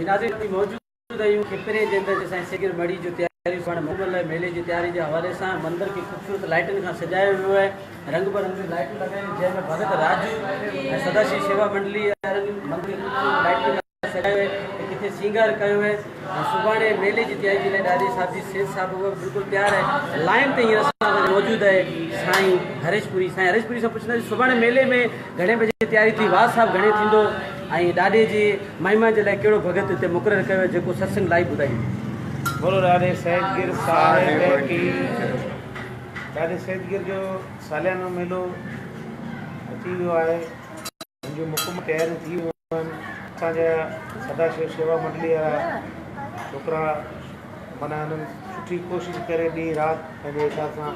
नाज़रीन मौजूद आहियूं खेपरे जे अंदरि असांजी सेगिर मड़ी जो तयारी मुकमल मेले जी तयारी जे हवाले सां मंदिर खे ख़ूबसूरत लाइटुनि खां सजायो वियो आहे। रंग बिरंगी लाइटूं लॻायूं जंहिंमें भगत राजू ऐं सदाशिव सेवा मंडली मंदिर खे ख़ूबसूरत लाइटुनि खां सजायो आहे। किथे श्रंगार कयो आहे ऐं सुभाणे मेले जी तयारी जे लाइ ॾाढी साहब जी सेठ साहब उहा बिल्कुलु तयारु आहे। लाइन ते हींअर असां सां मौजूदु आहे साईं हरेशपुरी सां पुछंदासीं सुभाणे मेले में घणे बजे तयारी थी, वाज साहब घणे थींदो ऐं ॾाॾे जी महिमा जे लाइ कहिड़ो भगत हिते मुक़ररु कयो जेको सत्संग लाइव ॿुधाईंदो। बोलो ॾाॾे सैदगिर साहिब की। ॾाॾे सैदगिर जो सालियानो मेलो अची वियो आहे, जो मुकम तयारियूं थी वियूं आहिनि। असांजा सदाशिव सेवा मंडली वारा छोकिरा माना हुननि सुठी कोशिशि करे ॾींहुं राति पंहिंजे हिसाब सां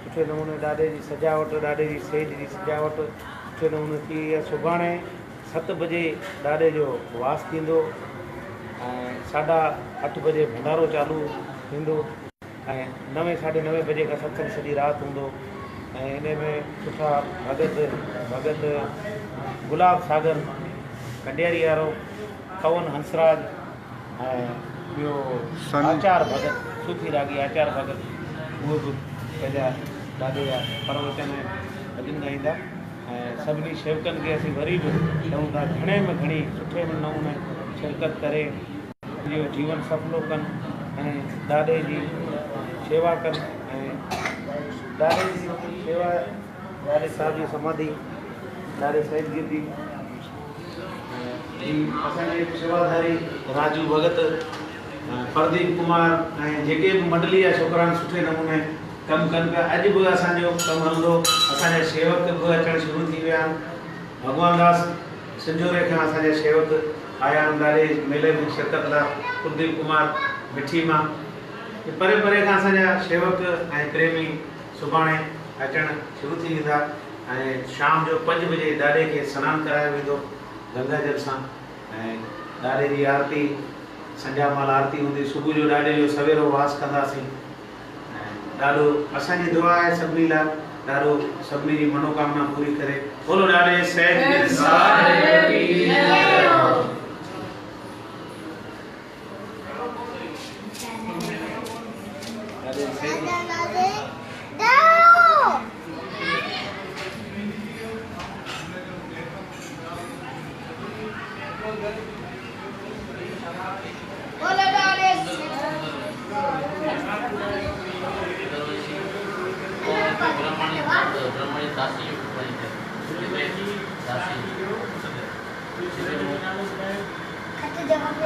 सुठे नमूने ॾाॾे जी सजावट, ॾाॾे जी सेज जी सजावट सुठे नमूने थी वई आहे। सुभाणे 7 बजे ॾाॾे जो वास थींदो ऐं 8:30 बजे भंडारो चालू थींदो ऐं 9 साढे 9 बजे खां सत्संग सॼी राति हूंदो ऐं इन में सुठा भगत गुलाब सागर कंडियारी वारो, कवन हंसराज ऐं ॿियो आचार भगत सूफी रागी आचार भगत उहो बि पंहिंजा ॾाॾे जा प्रवचन भॼन ॻाईंदा ऐं सभिनी शेवकनि खे असीं वरी बि चऊं था घणे में घणी सुठे नमूने शिरकत करे इहो जीवन सफलो कनि ऐं ॾाॾे जी शेवा कनि ऐं ॾाॾे जी शेवा ॾाॾे साहिब जी समाधि ॾाॾे सैदगिर जी असांजे शेवाधारी राजू भगत, प्रदीप कुमार ऐं जेके बि मंडली जा छोकिरा सुठे नमूने कमु कनि पिया। अॼु बि असांजो कमु हलंदो, असांजा शेवक बि अचणु शुरू थी विया आहिनि। भगवान दास सिंजोरे खां असांजा शेवक आया आहिनि ॾाढे मेले में शिरकत लाइ। प्रदीप कुमार मिठी मां परे परे खां असांजा शेवक ऐं प्रेमी सुभाणे अचणु शुरू थी वेंदा ऐं शाम जो 5 बजे ॾाॾे खे सनानु करायो वेंदो गंगा जल सां ऐं ॾाॾे जी आरती संझा महिल आरती हूंदी। सुबुह जो ॾाॾे जो सवेरो वास कंदासीं। ॾाढो असांजी दुआ आहे सभिनी लाइ, ॾाढो सभिनी जी मनोकामना पूरी करे। बोलो ॾाॾे सैदगिर साहिब की जय। जवाब